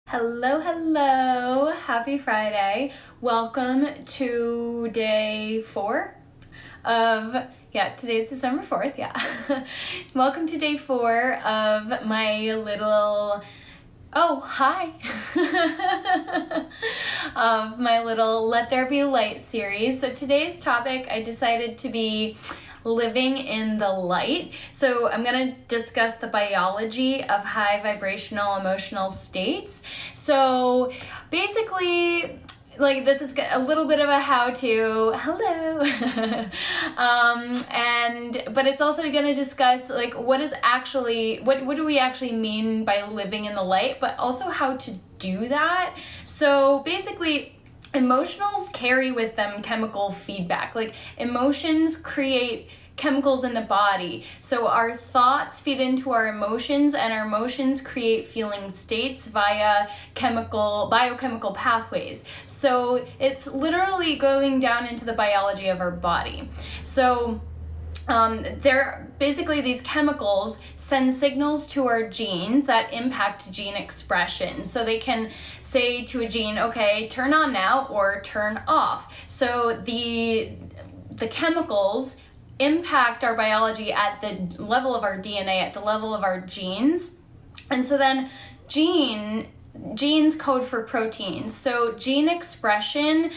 Hello, hello. Happy Friday. Welcome to day 4 of, today's December 4th, Welcome to day 4 of my little, hi, of my little Let There Be Light series. So today's topic, I decided to be living in the light. So I'm going to discuss the biology of high vibrational emotional states. So basically, this is a little bit of a how-to. Hello. But it's also going to discuss what do we actually mean by living in the light, but also how to do that. So basically, emotionals carry with them chemical feedback. Emotions create chemicals in the body. So our thoughts feed into our emotions, and our emotions create feeling states via biochemical pathways. So it's literally going down into the biology of our body. So these chemicals send signals to our genes that impact gene expression. So they can say to a gene, okay, turn on now or turn off. So the chemicals impact our biology at the level of our DNA, at the level of our genes. And so then genes code for proteins. So gene expression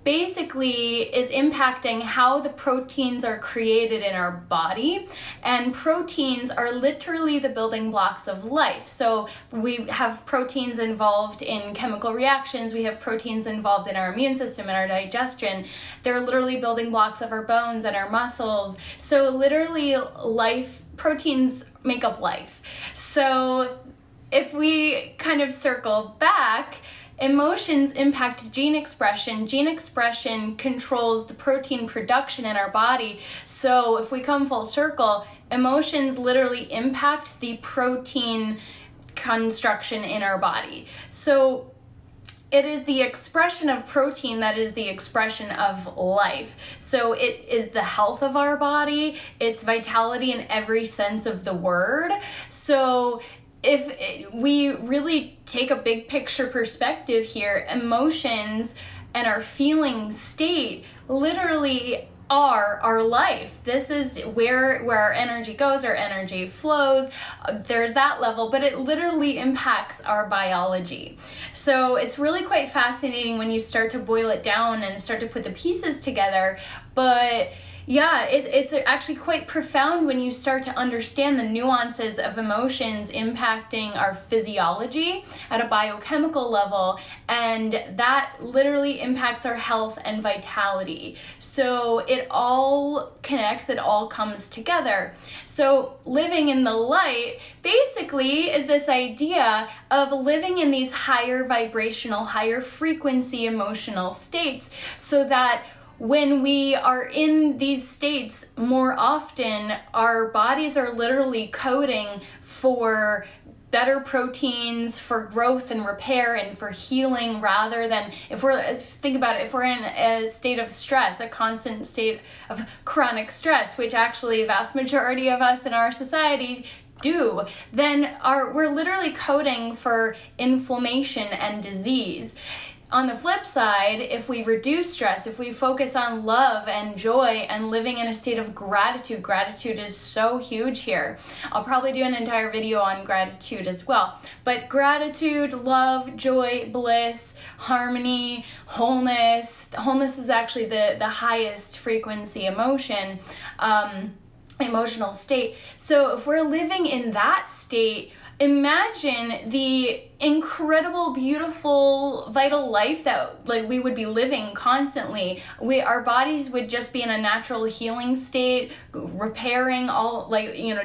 basically is impacting how the proteins are created in our body, and proteins are literally the building blocks of life. So we have proteins involved in chemical reactions, we have proteins involved in our immune system and our digestion. They're literally building blocks of our bones and our muscles. So literally proteins make up life. So if we kind of circle back, emotions impact gene expression. Gene expression controls the protein production in our body. So if we come full circle, emotions literally impact the protein construction in our body. So it is the expression of protein that is the expression of life. So it is the health of our body. It's vitality in every sense of the word. So if we really take a big picture perspective here, emotions and our feeling state literally are our life. This is where our energy goes, our energy flows. There's that level, but it literally impacts our biology. So it's really quite fascinating when you start to boil it down and start to put the pieces together. But it's actually quite profound when you start to understand the nuances of emotions impacting our physiology at a biochemical level, and that literally impacts our health and vitality. So it all connects, it all comes together. So living in the light basically is this idea of living in these higher vibrational, higher frequency emotional states, so that when we are in these states more often, our bodies are literally coding for better proteins, for growth and repair and for healing, rather than if we're in a state of stress, a constant state of chronic stress, which actually the vast majority of us in our society do, then we're literally coding for inflammation and disease. On the flip side, if we reduce stress, if we focus on love and joy and living in a state of gratitude is so huge here. I'll probably do an entire video on gratitude as well. But gratitude, love, joy, bliss, harmony, wholeness. Wholeness is actually the highest frequency emotional state. So if we're living in that state, imagine the incredible, beautiful, vital life that we would be living constantly. Our bodies would just be in a natural healing state, repairing all,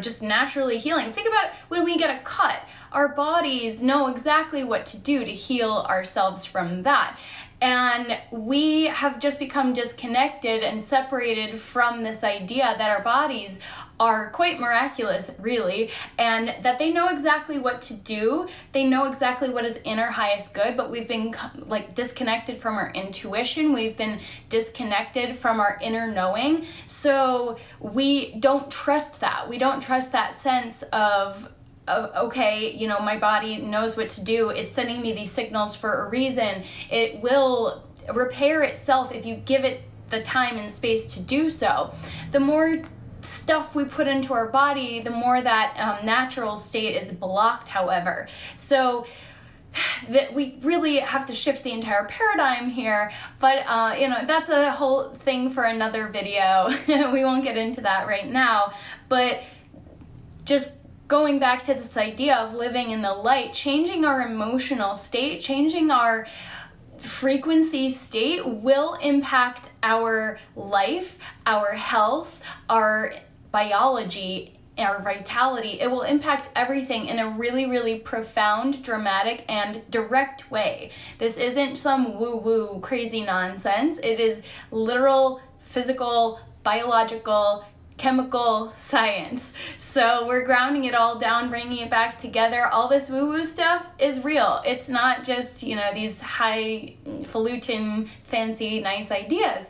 just naturally healing. Think about it, when we get a cut, our bodies know exactly what to do to heal ourselves from that. And we have just become disconnected and separated from this idea that our bodies are quite miraculous, really, and that they know exactly what to do. They know exactly what is in our highest good, but we've been disconnected from our intuition. We've been disconnected from our inner knowing. So we don't trust that. We don't trust that sense of okay, you know, my body knows what to do. It's sending me these signals for a reason. It will repair itself if you give it the time and space to do so. The more stuff we put into our body, the more that natural state is blocked, however. So that we really have to shift the entire paradigm here, but you know, that's a whole thing for another video. We won't get into that right now, but just going back to this idea of living in the light, changing our emotional state, changing our frequency state will impact our life, our health, our biology, our vitality. It will impact everything in a really, really profound, dramatic, and direct way. This isn't some woo-woo crazy nonsense. It is literal, physical, biological, chemical science. So we're grounding it all down, bringing it back together. All this woo-woo stuff is real. It's not just, you know, these highfalutin, fancy, nice ideas.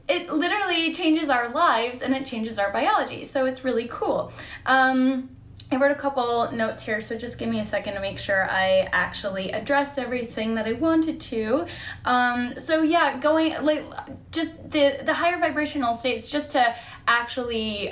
It literally changes our lives and it changes our biology. So it's really cool. I wrote a couple notes here, so just give me a second to make sure I actually addressed everything that I wanted to. So yeah, going like just the higher vibrational states, just to actually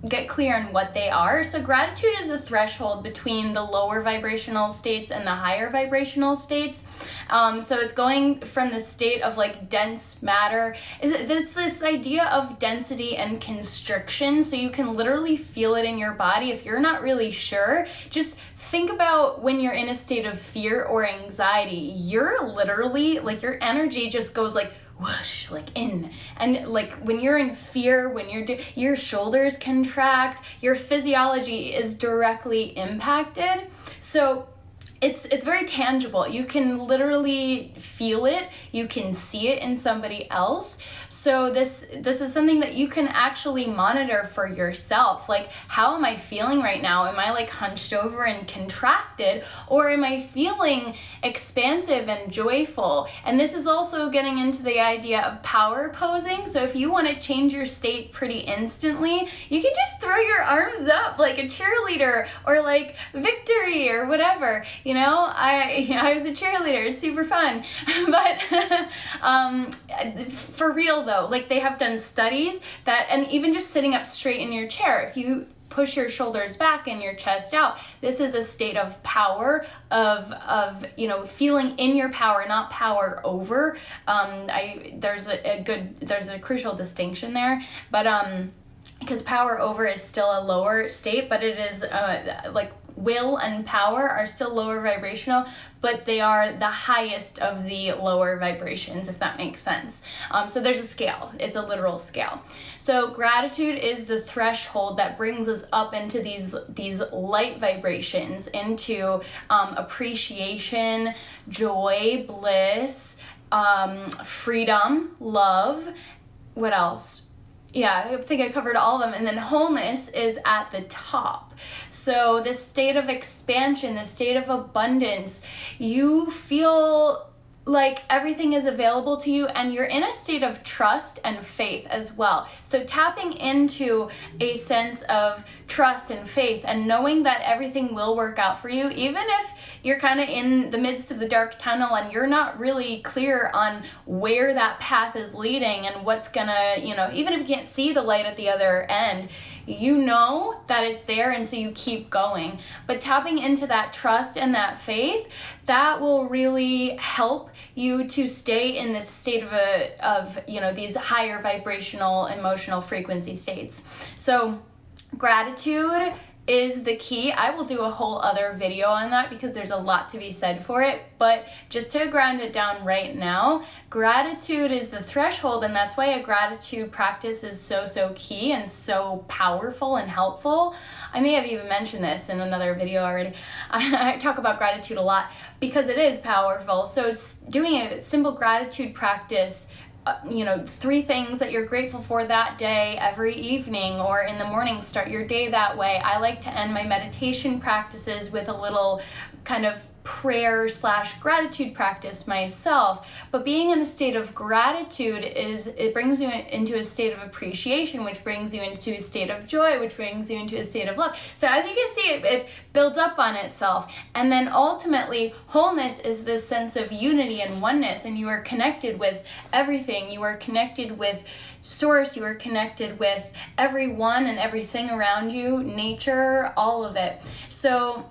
get clear on what they are. So gratitude is the threshold between the lower vibrational states and the higher vibrational states. So it's going from the state of like dense matter. It's this idea of density and constriction. So you can literally feel it in your body. If you're not really sure, just think about when you're in a state of fear or anxiety. You're literally like, your energy just goes like whoosh, like in. And like when you're in fear, when your shoulders contract, your physiology is directly impacted. So it's very tangible. You can literally feel it. You can see it in somebody else. So this is something that you can actually monitor for yourself. Like, how am I feeling right now? Am I like hunched over and contracted, or am I feeling expansive and joyful? And this is also getting into the idea of power posing. So if you want to change your state pretty instantly, you can just throw your arms up like a cheerleader, or like victory or whatever. You know, I was a cheerleader. It's super fun. But for real though, like they have done studies that, and even just sitting up straight in your chair, if you push your shoulders back and your chest out, this is a state of power, of you know, feeling in your power, not power over. There's a crucial distinction there, but because power over is still a lower state, but it is like will and power are still lower vibrational, but they are the highest of the lower vibrations, if that makes sense. So there's a scale. It's a literal scale. So gratitude is the threshold that brings us up into these light vibrations, into appreciation, joy, bliss, freedom, love. What else? Yeah, I think I covered all of them. And then wholeness is at the top. So this state of expansion, this state of abundance, you feel like everything is available to you, and you're in a state of trust and faith as well. So tapping into a sense of trust and faith, and knowing that everything will work out for you, even if you're kind of in the midst of the dark tunnel and you're not really clear on where that path is leading and what's gonna, you know, even if you can't see the light at the other end, you know that it's there, and so you keep going. But tapping into that trust and that faith, that will really help you to stay in this state of you know, these higher vibrational emotional frequency states. So gratitude is the key. I will do a whole other video on that because there's a lot to be said for it, but just to ground it down right now, gratitude is the threshold, and that's why a gratitude practice is so key and so powerful and helpful. I may have even mentioned this in another video already. I talk about gratitude a lot because it is powerful. So it's doing a simple gratitude practice, you know, 3 things that you're grateful for that day every evening, or in the morning, start your day that way. I like to end my meditation practices with a little kind of prayer / gratitude practice myself, but being in a state of gratitude it brings you into a state of appreciation, which brings you into a state of joy, which brings you into a state of love. So as you can see, it builds up on itself, and then ultimately wholeness is this sense of unity and oneness, and you are connected with everything. You are connected with source, you are connected with everyone and everything around you, nature, all of it. So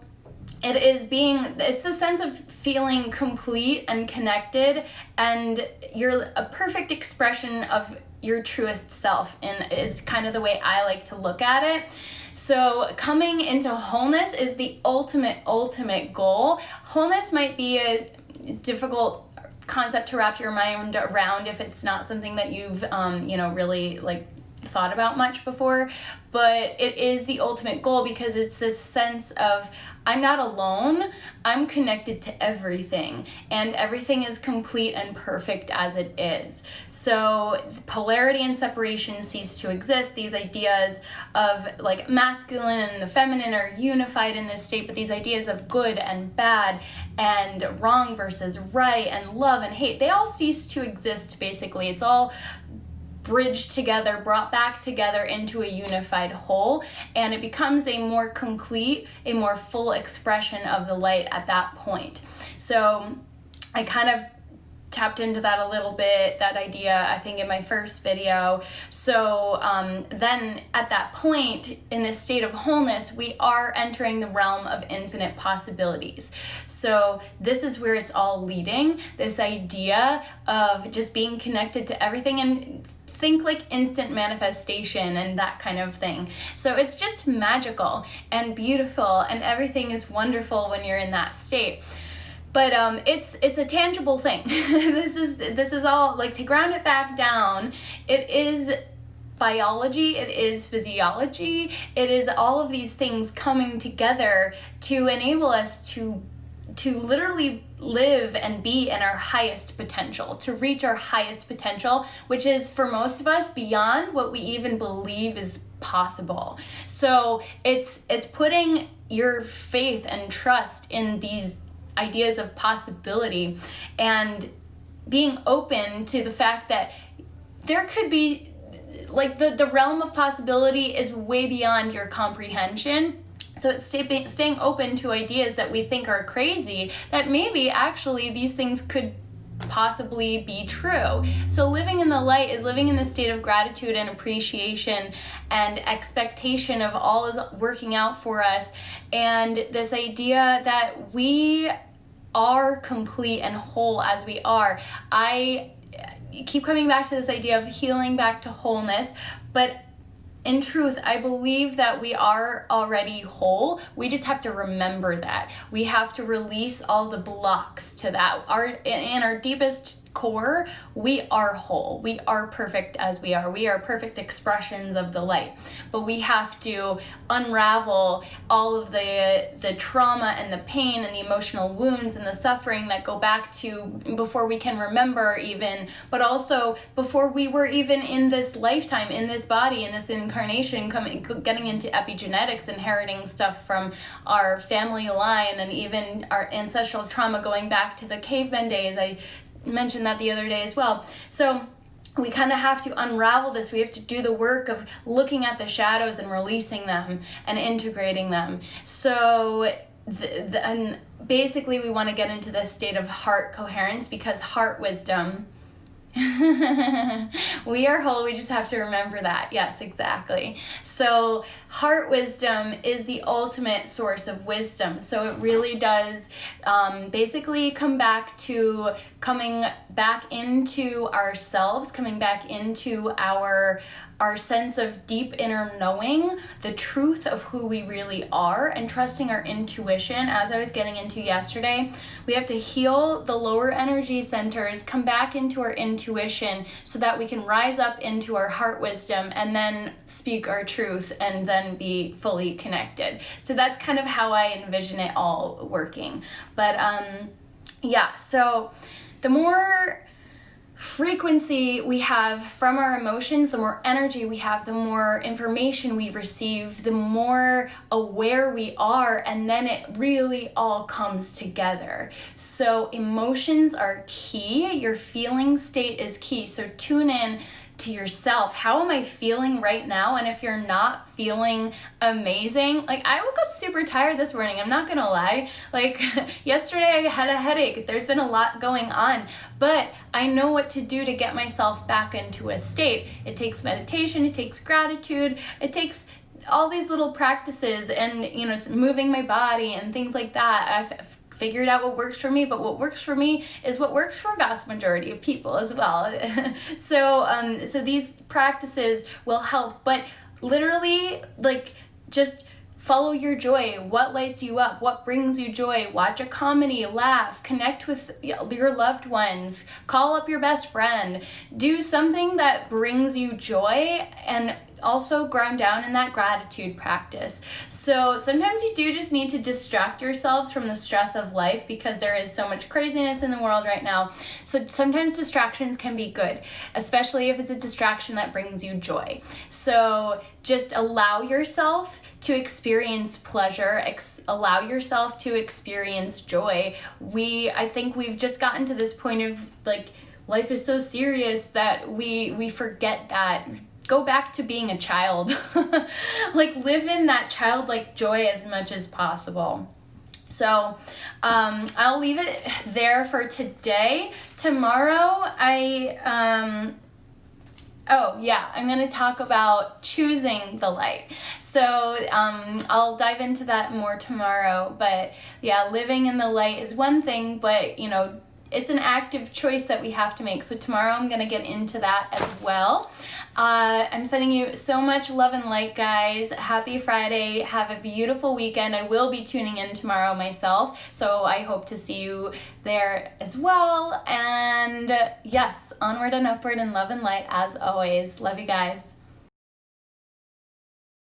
it's the sense of feeling complete and connected, and you're a perfect expression of your truest self, and is kind of the way I like to look at it. So coming into wholeness is the ultimate goal. Wholeness might be a difficult concept to wrap your mind around if it's not something that you've really like thought about much before, but it is the ultimate goal, because it's this sense of I'm not alone, I'm connected to everything, and everything is complete and perfect as it is. So polarity and separation cease to exist. These ideas of like masculine and the feminine are unified in this state, but these ideas of good and bad and wrong versus right and love and hate, they all cease to exist basically. It's all bridged together, brought back together into a unified whole, and it becomes a more complete, a more full expression of the light at that point. So I kind of tapped into that a little bit, that idea, I think in my first video. So then at that point, in this state of wholeness, we are entering the realm of infinite possibilities. So this is where it's all leading, this idea of just being connected to everything, and think like instant manifestation and that kind of thing. So it's just magical and beautiful, and everything is wonderful when you're in that state. But it's a tangible thing. This is all, like, to ground it back down, it is biology, it is physiology, it is all of these things coming together to enable us to literally live and be in our highest potential, to reach our highest potential, which is for most of us beyond what we even believe is possible. So it's putting your faith and trust in these ideas of possibility, and being open to the fact that there could be, like, the realm of possibility is way beyond your comprehension. So it's staying open to ideas that we think are crazy, that maybe actually these things could possibly be true. So living in the light is living in the state of gratitude and appreciation and expectation of all is working out for us, and this idea that we are complete and whole as we are. I keep coming back to this idea of healing back to wholeness, but in truth, I believe that we are already whole. We just have to remember that. We have to release all the blocks to that. In our deepest core, we are whole. We are perfect as we are. We are perfect expressions of the light. But we have to unravel all of the trauma and the pain and the emotional wounds and the suffering that go back to before we can remember even, but also before we were even in this lifetime, in this body, in this incarnation, getting into epigenetics, inheriting stuff from our family line, and even our ancestral trauma going back to the caveman days. I mentioned that the other day as well. So we kind of have to unravel this. We have to do the work of looking at the shadows and releasing them and integrating them. So and basically we want to get into this state of heart coherence, because heart wisdom, we are whole, we just have to remember that. Yes, exactly. So heart wisdom is the ultimate source of wisdom. So it really does basically come back to coming back into ourselves, coming back into our sense of deep inner knowing, the truth of who we really are, and trusting our intuition. As I was getting into yesterday, we have to heal the lower energy centers, come back into our intuition so that we can rise up into our heart wisdom and then speak our truth and then be fully connected. So that's kind of how I envision it all working. But yeah, so the more frequency we have from our emotions, the more energy we have, the more information we receive, the more aware we are, and then it really all comes together. So emotions are key. Your feeling state is key. So tune in to yourself. How am I feeling right now? And if you're not feeling amazing, like I woke up super tired this morning, I'm not gonna lie. Like yesterday I had a headache. There's been a lot going on, but I know what to do to get myself back into a state. It takes meditation, it takes gratitude, it takes all these little practices and, you know, moving my body and things like that. I've figured out what works for me, but what works for me is what works for vast majority of people as well. So these practices will help, but literally, like, just follow your joy. What lights you up? What brings you joy? Watch a comedy, laugh, connect with your loved ones, call up your best friend, do something that brings you joy, and also ground down in that gratitude practice. So sometimes you do just need to distract yourselves from the stress of life because there is so much craziness in the world right now. So sometimes distractions can be good, especially if it's a distraction that brings you joy. So just allow yourself to experience pleasure, allow yourself to experience joy. I think we've just gotten to this point of like, life is so serious that we forget that. Go back to being a child. Like, live in that childlike joy as much as possible. So I'll leave it there for today. Tomorrow I'm going to talk about choosing the light. So I'll dive into that more tomorrow. But yeah, living in the light is one thing, but you know, it's an active choice that we have to make. So tomorrow I'm going to get into that as well. I'm sending you so much love and light, guys. Happy Friday. Have a beautiful weekend. I will be tuning in tomorrow myself, so I hope to see you there as well. And yes, onward and upward in love and light as always. Love you guys.